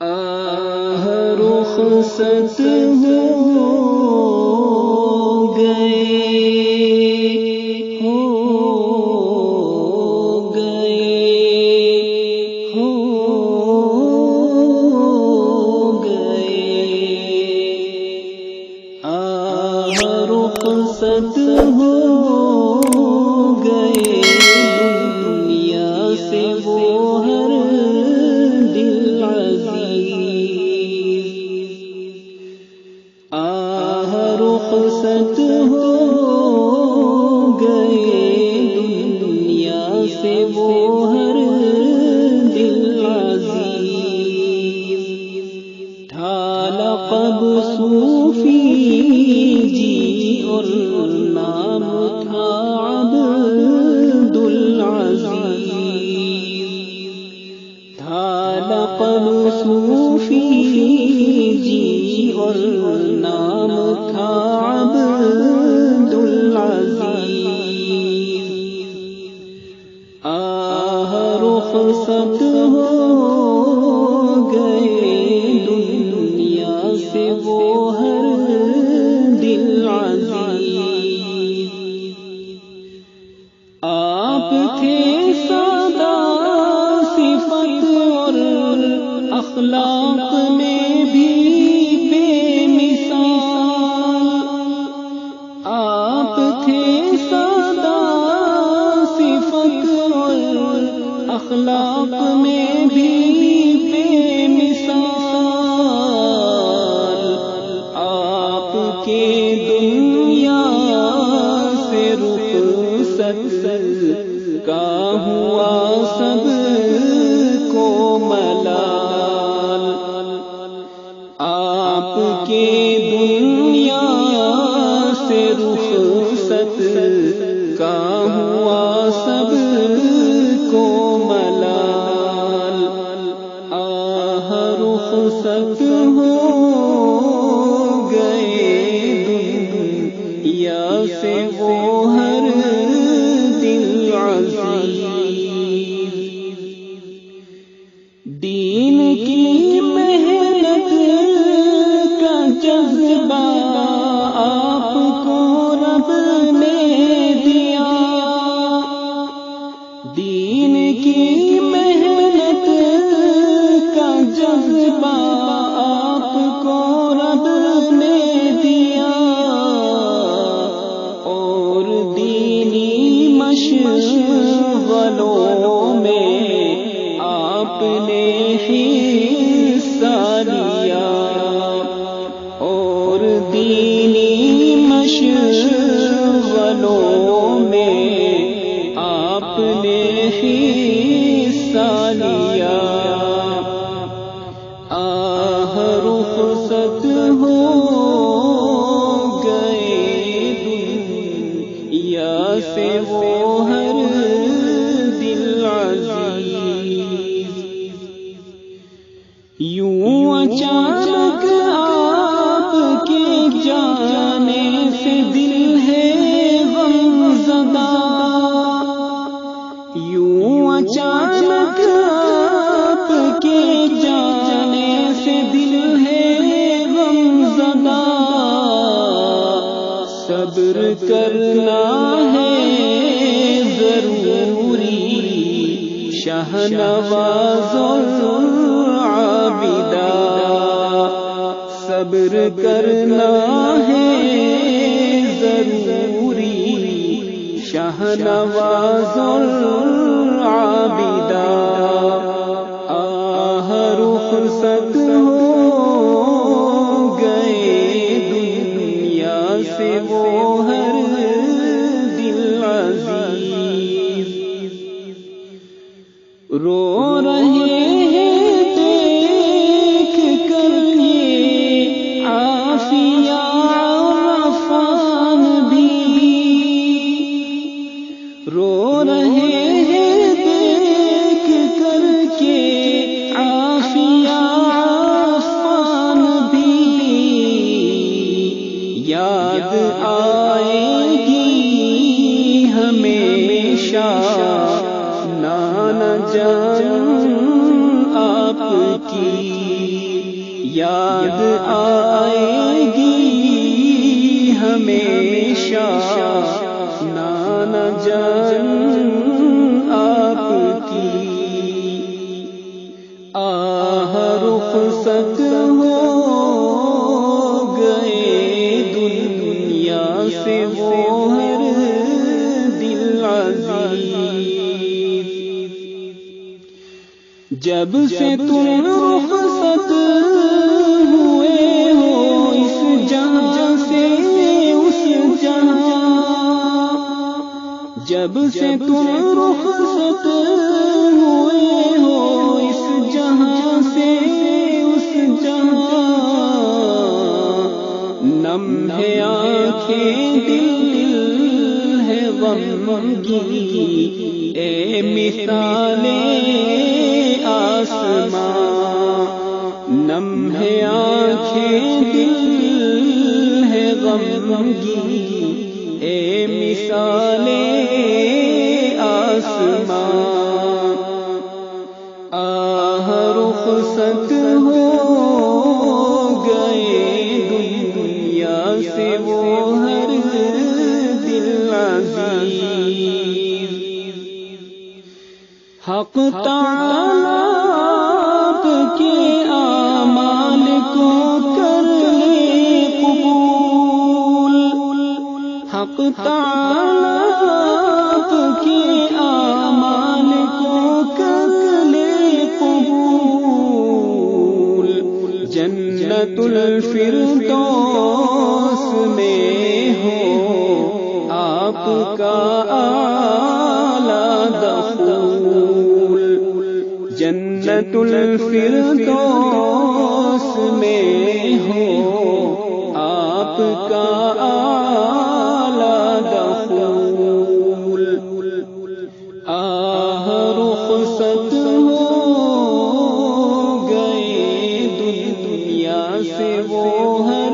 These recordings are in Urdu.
آہ رخصت ہو رخصت ہو گئے دنیا سے وہ ہر دل عزیز. آہ رخصت ہو گئے دنیا سے وہ ہر دل عزیز. تھا لقب صوفی اور نام تھا عبد العزیز. تھا لقب صوفی جی اور نام تھا عبد العزیز. آہ رخصت ہو گئے دنیا سے وہ ہر دل عزیز. آپ تھے سادہ صفت اور اخلاق میں بھی بے مثال. آپ تھے سادہ صفت اور اخلاق میں بھی بے مثال. آپ کے دنیا سے رخصت کا ہوا سب کو ملال. آپ کے دنیا سے رخصت کا ہوا سب کو ملال. آہ رخصت ہو گئے دنیا سے وہ ہر دل عزیز. دین کی محنت کا جذبہ آپ کو رب نے دیا. دین کی محنت کا جذبہ آپ کو رب نے دیا. اور دینی مشغلوں میں آپ نے حصہ لیا. اور دینی مشغلوں میں آپ نے حصہ لیا. آہ رخصت ہو گئے دنیا سے وہ ہر دل عزیز. یوں اچانک آپ کے جانے سے دل ہے غم زدہ. یوں اچانک آپ کے جانے سے دل ہے غم زدہ. صبر کرنا ہے ضروری شہنواز عابدہ. صبر کرنا ہے ضروری شہنواز عابدہ. آہ رخصت ہو گئے دنیا سے وہ ہر دل عزیز. رو رہے ہیں دیکھ کر یہ عافیہ عرفان بھی. رو رہے ہیں دیکھ کر کے عافیہ عرفان بھی. یاد آئے یاد آئے گی ہمیشہ نانا جان آپ کی. آہ رخصت ہو گئے دنیا سے وہ ہر دل عزیز. جب سے تم رخصت ہوئے ہو اس جہاں سے اس جہاں، جب سے تم رخصت ہوئے ہو اس جہاں سے اس جہاں، نم ہے آنکھیں دل ہے غمگین، اے مثال آسمان. نم ہے آنکھیں دل ہے غمگین، اے مثال آسمان. آہ رخصت ہو گئے دنیا سے وہ ہر دل عزیز. حق تعالی کے اعمال کو کر لے قبول، حق تعالی کے اعمال کو کر لے قبول. جنت الفردوس میں ہو آپ کا اعلی دخول. جنت الفردوس میں ہو آپ کا اعلی دخول. آہ رخصت ہو گئے دنیا سے وہ ہر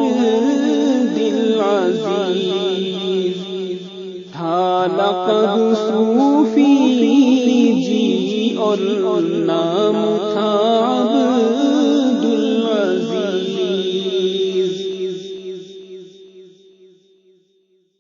دل عزیز. تھا لقب صوفی جی اور نام تھا